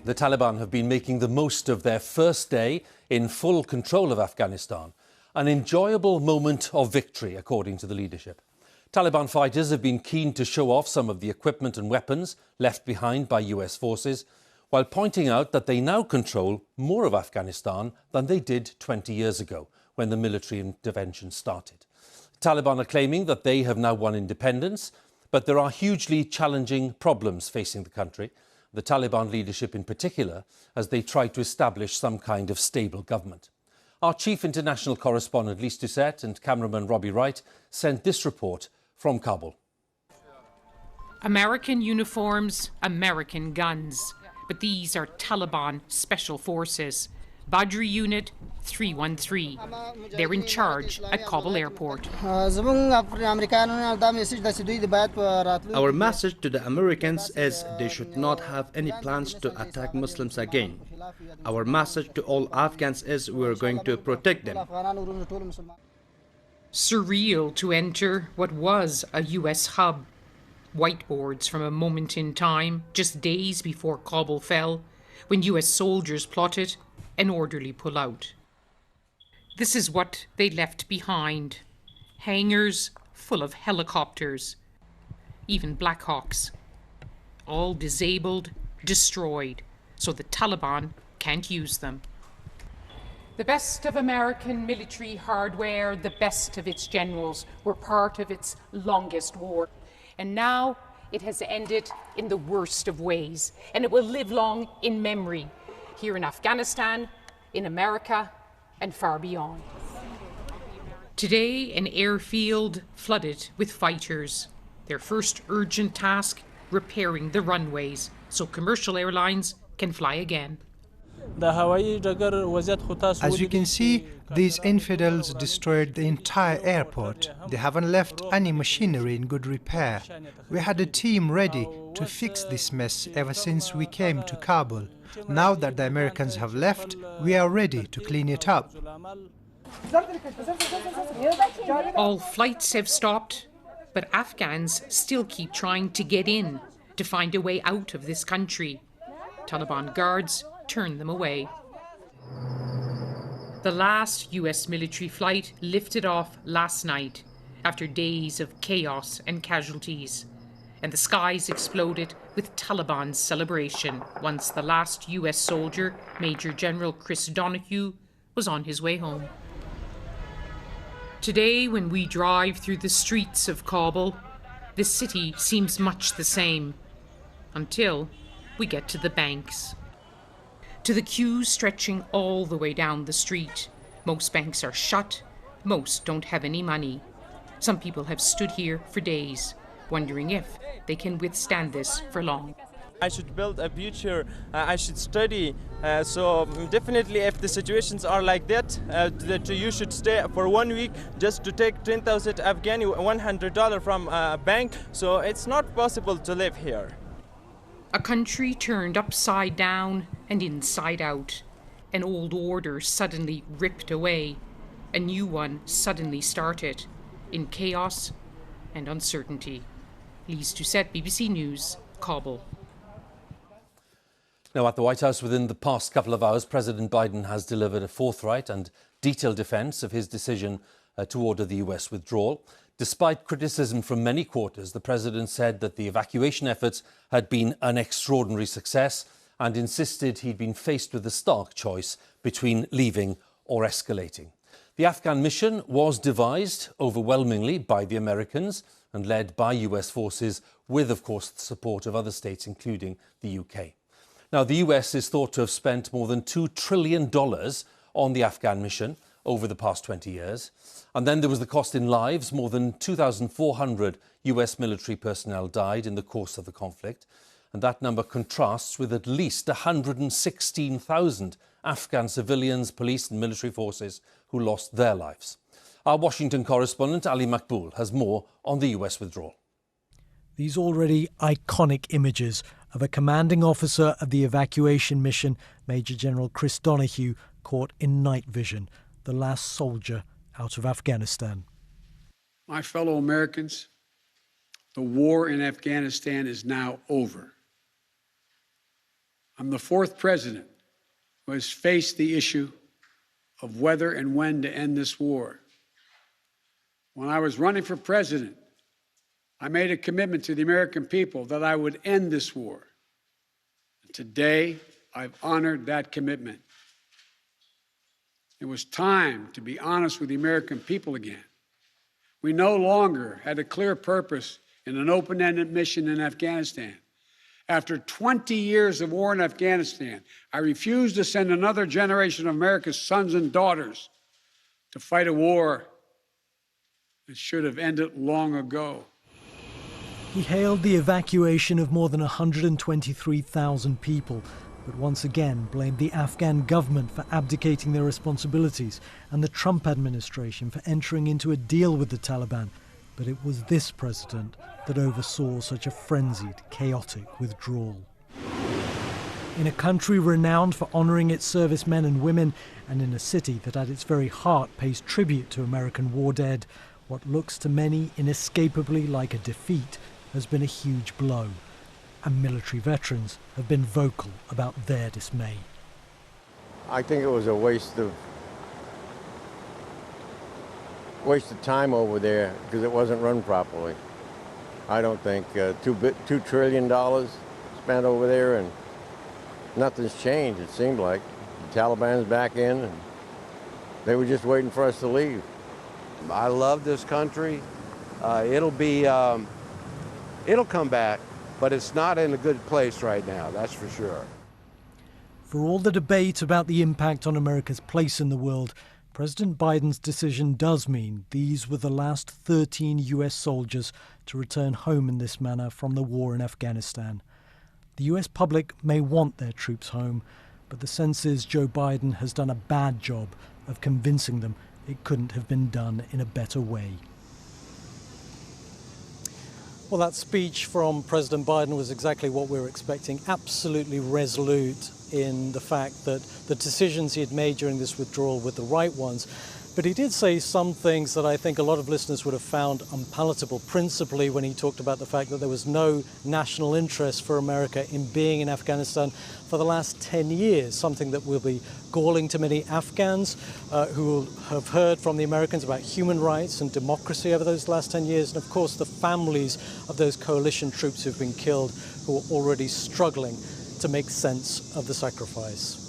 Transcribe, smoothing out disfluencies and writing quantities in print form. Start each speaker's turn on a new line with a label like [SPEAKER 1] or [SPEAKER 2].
[SPEAKER 1] The Taliban have been making the most of their first day in full control of Afghanistan. An enjoyable moment of victory, according to the leadership. Taliban fighters have been keen to show off some of the equipment and weapons left behind by US forces, while pointing out that they now control more of Afghanistan than they did 20 years ago, when the military intervention started. The Taliban are claiming that they have now won independence, but there are hugely challenging problems facing the country, the Taliban leadership in particular, as they try to establish some kind of stable government. Our chief international correspondent Lyse Doucet and cameraman Robbie Wright sent this report from Kabul.
[SPEAKER 2] American uniforms, American guns. But these are Taliban special forces. Badri Unit 313. They're in charge at Kabul airport.
[SPEAKER 3] Our message to the Americans is they should not have any plans to attack Muslims again. Our message to all Afghans is we're going to protect them.
[SPEAKER 2] Surreal to enter what was a US hub. Whiteboards from a moment in time, just days before Kabul fell, when US soldiers plotted an orderly pullout. This is what they left behind. Hangars full of helicopters, even Black Hawks. All disabled, destroyed, so the Taliban can't use them. The best of American military hardware, the best of its generals, were part of its longest war. And now it has ended in the worst of ways, and it will live long in memory, here in Afghanistan, in America, and far beyond. Today, an airfield flooded with fighters. Their first urgent task, repairing the runways so commercial airlines can fly again.
[SPEAKER 4] As you can see, these infidels destroyed the entire airport. They haven't left any machinery in good repair. We had a team ready to fix this mess ever since we came to Kabul. Now that the Americans have left, we are ready to clean it up.
[SPEAKER 2] All flights have stopped, but Afghans still keep trying to get in, to find a way out of this country. Taliban guards turn them away. The last US military flight lifted off last night after days of chaos and casualties, and the skies exploded with Taliban's celebration once the last US soldier, Major General Chris Donahue, was on his way home. Today, when we drive through the streets of Kabul, the city seems much the same, until we get to the banks. To the queues stretching all the way down the street. Most banks are shut, most don't have any money. Some people have stood here for days, wondering if they can withstand this for long.
[SPEAKER 5] I should build a future, I should study, so definitely if the situations are like that, you should stay for 1 week just to take 10,000 Afghani, $100 from a bank, so it's not possible to live here.
[SPEAKER 2] A country turned upside down and inside out. An old order suddenly ripped away. A new one suddenly started, in chaos and uncertainty. Lyse Doucet, BBC News, Kabul.
[SPEAKER 1] Now, at the White House, within the past couple of hours, President Biden has delivered a forthright and detailed defence of his decision to order the US withdrawal. Despite criticism from many quarters, the president said that the evacuation efforts had been an extraordinary success and insisted he'd been faced with a stark choice between leaving or escalating. The Afghan mission was devised overwhelmingly by the Americans and led by US forces with, of course, the support of other states, including the UK. Now, the US is thought to have spent more than $2 trillion on the Afghan mission over the past 20 years. And then there was the cost in lives. More than 2,400 US military personnel died in the course of the conflict. And that number contrasts with at least 116,000 Afghan civilians, police and military forces who lost their lives. Our Washington correspondent, Aleem Maqbool, has more on the US withdrawal.
[SPEAKER 6] These already iconic images of a commanding officer of the evacuation mission, Major General Chris Donahue, caught in night vision, the last soldier out of Afghanistan.
[SPEAKER 7] My fellow Americans, the war in Afghanistan is now over. I'm the fourth president who has faced the issue of whether and when to end this war. When I was running for president, I made a commitment to the American people that I would end this war. Today, I've honored that commitment. It was time to be honest with the American people again. We no longer had a clear purpose in an open-ended mission in Afghanistan. After 20 years of war in Afghanistan, I refuse to send another generation of America's sons and daughters to fight a war that should have ended long ago.
[SPEAKER 6] He hailed the evacuation of more than 123,000 people, but once again blamed the Afghan government for abdicating their responsibilities and the Trump administration for entering into a deal with the Taliban. But it was this president that oversaw such a frenzied, chaotic withdrawal. In a country renowned for honouring its servicemen and women, and in a city that at its very heart pays tribute to American war dead, what looks to many inescapably like a defeat has been a huge blow, and military veterans have been vocal about their dismay.
[SPEAKER 8] I think it was a waste of time over there because it wasn't run properly. I don't think $2 trillion spent over there and nothing's changed, it seemed like. The Taliban's back in and they were just waiting for us to leave.
[SPEAKER 9] I love this country. It'll come back, but it's not in a good place right now, that's for sure.
[SPEAKER 6] For all the debate about the impact on America's place in the world, President Biden's decision does mean these were the last 13 US soldiers to return home in this manner from the war in Afghanistan. The US public may want their troops home, but the sense is Joe Biden has done a bad job of convincing them it couldn't have been done in a better way. Well, that speech from President Biden was exactly what we were expecting, absolutely resolute in the fact that the decisions he had made during this withdrawal were the right ones. But he did say some things that I think a lot of listeners would have found unpalatable, principally when he talked about the fact that there was no national interest for America in being in Afghanistan for the last 10 years, something that will be galling to many Afghans who have heard from the Americans about human rights and democracy over those last 10 years, and of course the families of those coalition troops who've been killed who are already struggling to make sense of the sacrifice.